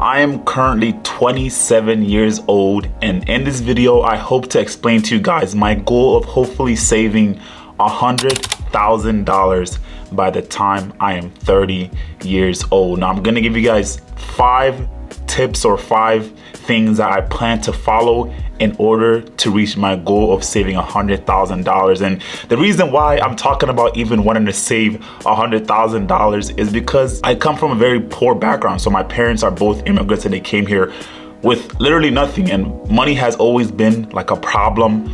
I am currently 27 years old, and in this video I hope to explain to you guys my goal of hopefully saving $100,000 by the time I am 30 years old. Now I'm gonna give you guys 5 tips or 5 things that I plan to follow in order to reach my goal of saving $100,000. And the reason why I'm talking about even wanting to save $100,000 is because I come from a very poor background. So my parents are both immigrants and they came here with literally nothing, and money has always been like a problem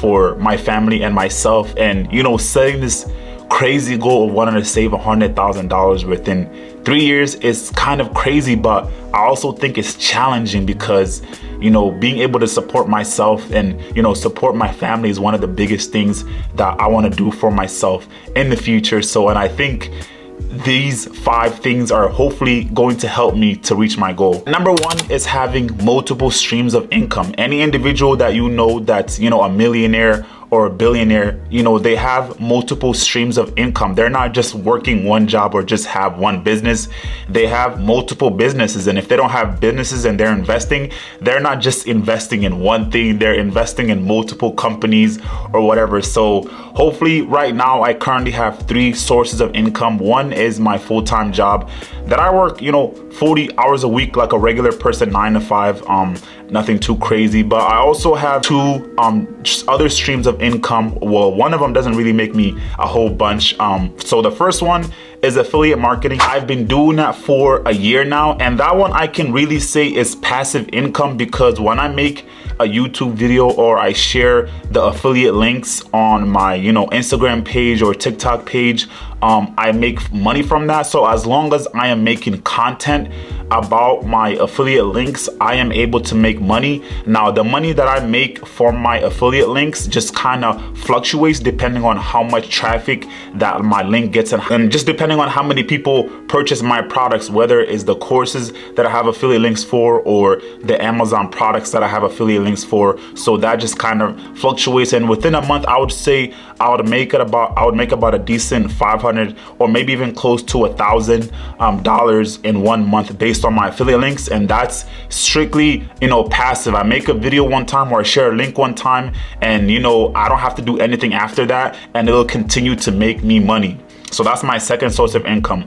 for my family and myself. And you know, setting this crazy goal of wanting to save $100,000 within 3 years is kind of crazy, but I also think it's challenging because, you know, being able to support myself and, you know, support my family is one of the biggest things that I want to do for myself in the future. So, and I think these 5 things are hopefully going to help me to reach my goal. Number 1 is having multiple streams of income. Any individual that you know that's, you know, a millionaire or a billionaire, you know, they have multiple streams of income. They're not just working one job or just have one business. They have multiple businesses. And if they don't have businesses and they're investing, they're not just investing in one thing, they're investing in multiple companies or whatever. So hopefully right now I currently have 3 sources of income. One is my full-time job that I work, you know, 40 hours a week like a regular person, 9 to 5, nothing too crazy. But I also have 2 just other streams of income. Well, one of them doesn't really make me a whole bunch. So the first one is affiliate marketing. I've been doing that for a year now, and that one I can really say is passive income, because when I make a YouTube video or I share the affiliate links on my, you know, Instagram page or TikTok page, I make money from that. So as long as I am making content about my affiliate links, I am able to make money. Now the money that I make from my affiliate links just kind of fluctuates depending on how much traffic that my link gets, and just depending on how many people purchase my products, whether it's the courses that I have affiliate links for or the Amazon products that I have affiliate links for. So that just kind of fluctuates, and within a month I would say I would make about a decent 500 or maybe even close to $1,000 in 1 month based on my affiliate links. And that's strictly, you know, passive. I make a video one time or I share a link one time, and you know, I don't have to do anything after that, and it'll continue to make me money. So that's my second source of income.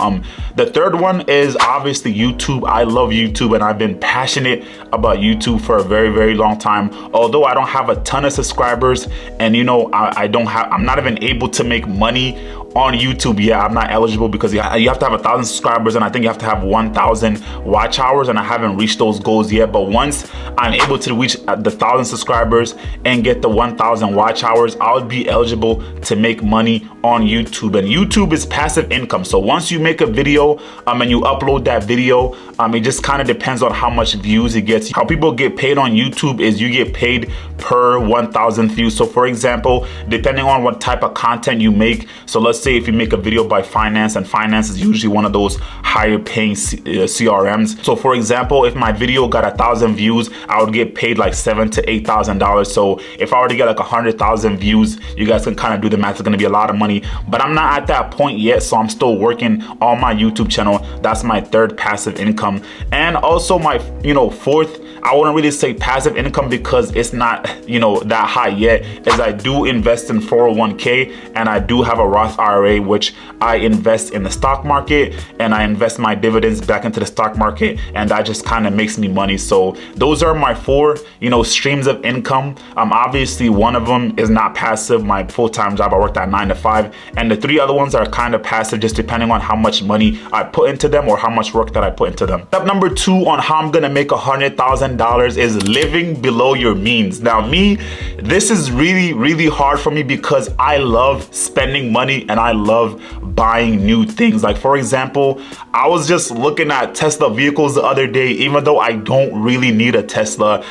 The third one is obviously YouTube. I love YouTube, and I've been passionate about YouTube for a very, very long time. Although I don't have a ton of subscribers, and you know, I'm not even able to make money on YouTube. Yeah, I'm not eligible because you have to have 1,000 subscribers, and I think you have to have 1,000 watch hours, and I haven't reached those goals yet. But once I'm able to reach the 1,000 subscribers and get the 1,000 watch hours, I'll be eligible to make money on YouTube. And YouTube is passive income. So once you make a video and you upload that video, it just kind of depends on how much views it gets. How people get paid on YouTube is you get paid per 1,000 views. So for example, depending on what type of content you make, so let's say if you make a video by finance, and finance is usually one of those higher paying CRMs. So for example, if my video got 1,000 views, I would get paid like $7,000 to $8,000. So if I were to get like 100,000 views, you guys can kind of do the math. It's going to be a lot of money, but I'm not at that point yet. So I'm still working on my YouTube channel. That's my third passive income. And also my, you know, fourth, I wouldn't really say passive income because it's not, you know, that high yet, is I do invest in 401k, and I do have a Roth IRA, which I invest in the stock market, and I invest my dividends back into the stock market, and that just kind of makes me money. So those are my 4, you know, streams of income. Obviously one of them is not passive, my full-time job. I worked at 9 to 5, and the 3 other ones are kind of passive, just depending on how much money I put into them or how much work that I put into them. Step number 2 on how I'm gonna make $100,000 is living below your means. Now me, this is really, really hard for me because I love spending money and I love buying new things. Like for example, I was just looking at Tesla vehicles the other day, even though I don't really need a Tesla.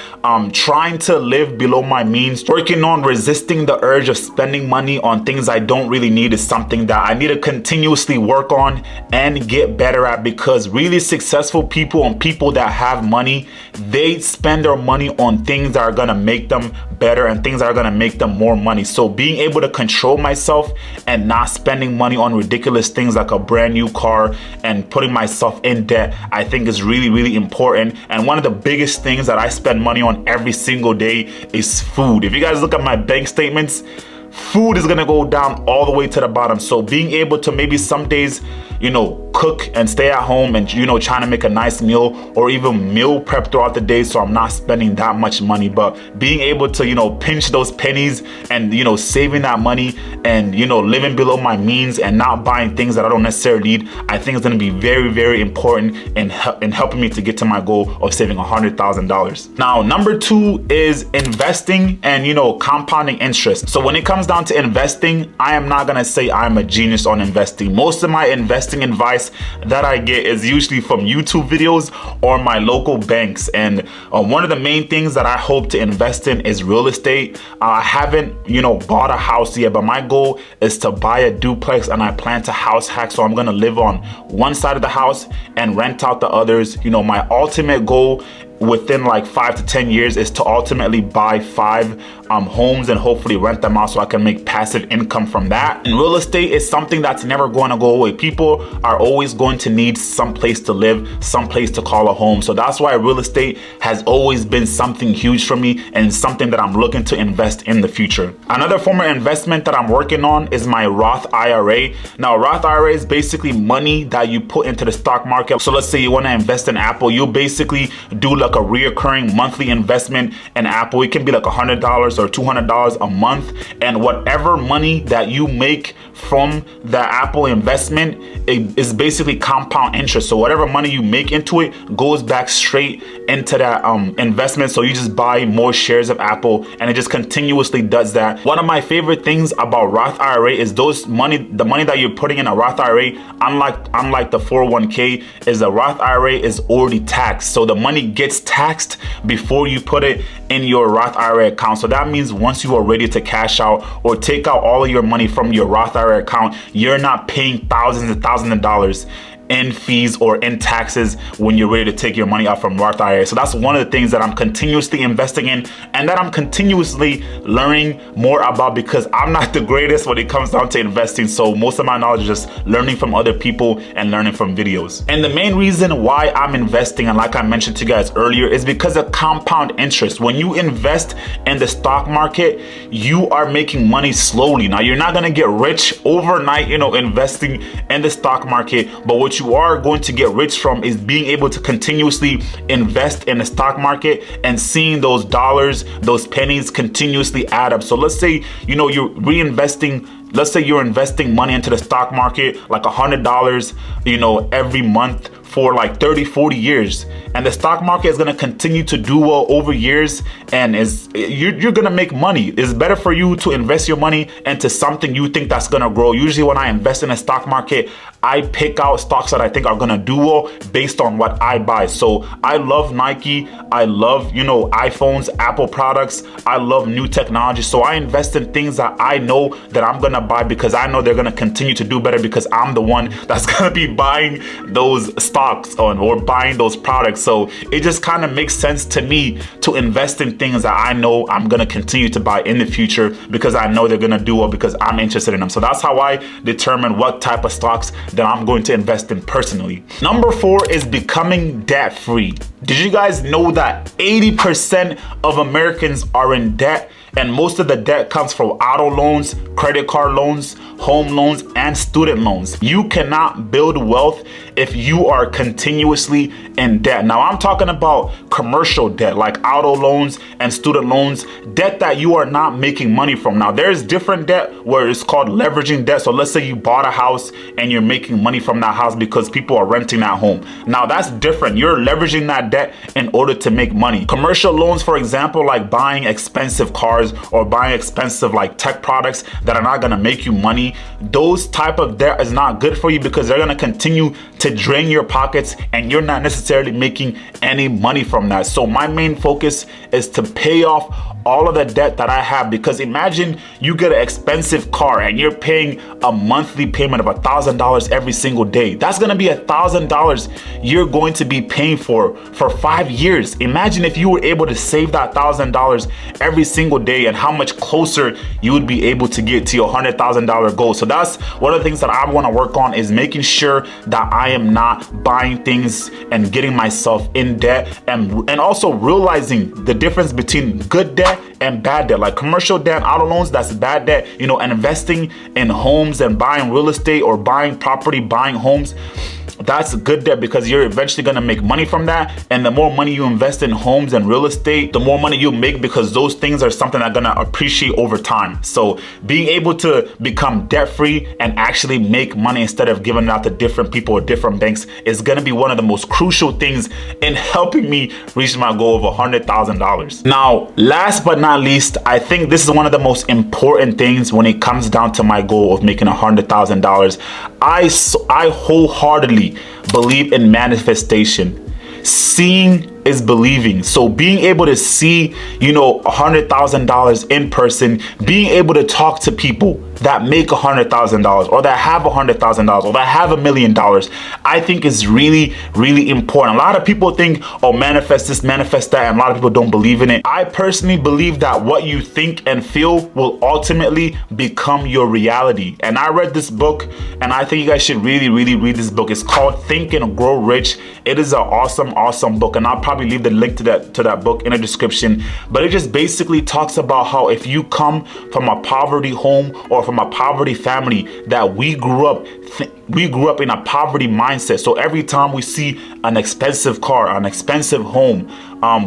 Trying to live below my means, working on resisting the urge of spending money on things I don't really need is something that I need to continuously work on and get better at, because really successful people and people that have money, they spend their money on things that are gonna make them better and things that are gonna make them more money. So being able to control myself and not spending money on ridiculous things like a brand new car and putting myself in debt, I think is really, really important. And one of the biggest things that I spend money on every single day is food. If you guys look at my bank statements, food is gonna go down all the way to the bottom. So being able to maybe some days, cook and stay at home and, trying to make a nice meal, or even meal prep throughout the day so I'm not spending that much money. But being able to, pinch those pennies and, saving that money and, living below my means and not buying things that I don't necessarily need, I think is gonna be very, very important in helping me to get to my goal of saving $100,000. Now, number 2 is investing and, compounding interest. So when it comes down to investing, I am not gonna say I'm a genius on investing. Most of my investing advice that I get is usually from YouTube videos or my local banks. And one of the main things that I hope to invest in is real estate. I haven't, bought a house yet, but my goal is to buy a duplex, and I plan to house hack. So I'm gonna live on one side of the house and rent out the others. My ultimate goal within like 5 to 10 years is to ultimately buy 5 homes and hopefully rent them out so I can make passive income from that. And real estate is something that's never going to go away. People are always going to need some place to live, some place to call a home. So that's why real estate has always been something huge for me and something that I'm looking to invest in the future. Another form of investment that I'm working on is my Roth IRA. Now, Roth IRA is basically money that you put into the stock market. So let's say you want to invest in Apple, you basically do like a reoccurring monthly investment in Apple. It can be like $100 or $200 a month, and whatever money that you make from the Apple investment, it is basically compound interest. So whatever money you make into it goes back straight into that investment. So you just buy more shares of Apple and it just continuously does that. One of my favorite things about Roth IRA is the money that you're putting in a Roth IRA, unlike the 401k, is the Roth IRA is already taxed. So the money gets taxed before you put it in your Roth IRA account. So that means once you are ready to cash out or take out all of your money from your Roth IRA account, you're not paying thousands and thousands of dollars in fees or in taxes when you're ready to take your money out from Roth IRA. So that's one of the things that I'm continuously investing in and that I'm continuously learning more about, because I'm not the greatest when it comes down to investing. So most of my knowledge is just learning from other people and learning from videos. And the main reason why I'm investing, and like I mentioned to you guys earlier, is because of compound interest. When you invest in the stock market, you are making money slowly. Now, you're not gonna get rich overnight, investing in the stock market, but what you are going to get rich from is being able to continuously invest in the stock market and seeing those dollars, those pennies continuously add up. So let's say, you're reinvesting. Let's say you're investing money into the stock market, like $100, every month for like 30, 40 years. And the stock market is going to continue to do well over years, and you're going to make money. It's better for you to invest your money into something you think that's going to grow. Usually when I invest in a stock market, I pick out stocks that I think are going to do well based on what I buy. So I love Nike. I love, iPhones, Apple products. I love new technology. So I invest in things that I know that I'm going to buy because I know they're going to continue to do better because I'm the one that's going to be buying those stocks or buying those products. So it just kind of makes sense to me to invest in things that I know I'm going to continue to buy in the future because I know they're going to do well because I'm interested in them. So that's how I determine what type of stocks that I'm going to invest in personally. Number 4 is becoming debt free. Did you guys know that 80% of Americans are in debt? And most of the debt comes from auto loans, credit card loans, home loans, and student loans. You cannot build wealth if you are continuously in debt. Now, I'm talking about commercial debt like auto loans and student loans, debt that you are not making money from. Now, there's different debt where it's called leveraging debt. So let's say you bought a house and you're making money from that house because people are renting that home. Now, that's different. You're leveraging that debt in order to make money. Commercial loans, for example, like buying expensive cars or buying expensive like tech products that are not going to make you money, those type of debt is not good for you because they're going to continue to drain your pockets and you're not necessarily making any money from that. So my main focus is to pay off all of the debt that I have, because imagine you get an expensive car and you're paying a monthly payment of $1,000 every single day. That's going to be $1,000 you're going to be paying for 5 years. Imagine if you were able to save that $1,000 every single day and how much closer you would be able to get to your $100,000 goal. So that's one of the things that I want to work on, is making sure that I am not buying things and getting myself in debt, and also realizing the difference between good debt and bad debt. Like commercial debt, auto loans, that's bad debt, you know, and investing in homes and buying real estate or buying property, buying homes, that's good debt, because you're eventually going to make money from that. And the more money you invest in homes and real estate, the more money you make, because those things are something that's going to appreciate over time. So being able to become debt free and actually make money instead of giving it out to different people or different banks is going to be one of the most crucial things in helping me reach my goal of $100,000. Now, last but not least, I think this is one of the most important things when it comes down to my goal of making $100,000. I wholeheartedly believe in manifestation. Seeing is believing. So being able to see, you know, $100,000 in person, being able to talk to people that make $100,000 or that have $100,000 or that have $1 million, I think is really, really important. A lot of people think, oh, manifest this, manifest that, and a lot of people don't believe in it. I personally believe that what you think and feel will ultimately become your reality. And I read this book, and I think you guys should really, really read this book. It's called Think and Grow Rich. It is an awesome book, and I'll probably leave the link to that book in the description. But it just basically talks about how if you come from a poverty home or from a poverty family, that we grew up in a poverty mindset. So every time we see an expensive car, an expensive home,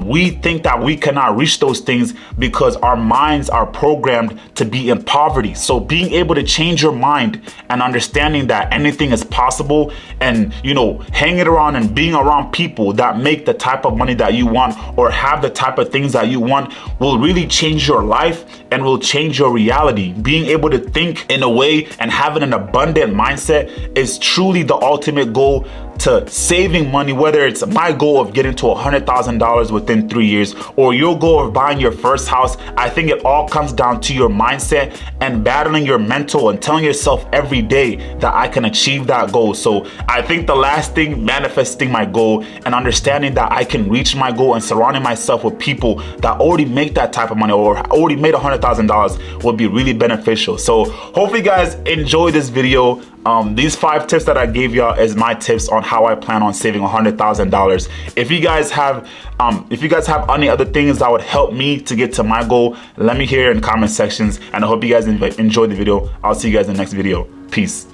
we think that we cannot reach those things because our minds are programmed to be in poverty. So being able to change your mind and understanding that anything is possible, and, you know, hanging around and being around people that make the type of money that you want or have the type of things that you want will really change your life and will change your reality. Being able to think in a way and having an abundant mindset is truly the ultimate goal to saving money, whether it's my goal of getting to $100,000 within 3 years or your goal of buying your first house. I think it all comes down to your mindset and battling your mental and telling yourself every day that I can achieve that goal. So I think the last thing, manifesting my goal and understanding that I can reach my goal and surrounding myself with people that already make that type of money or already made $100,000 would be really beneficial. So hopefully you guys enjoy this video. These 5 tips that I gave y'all is my tips on how I plan on saving $100,000. If you guys have any other things that would help me to get to my goal, let me hear in the comment sections, and I hope you guys enjoyed the video. I'll see you guys in the next video. Peace.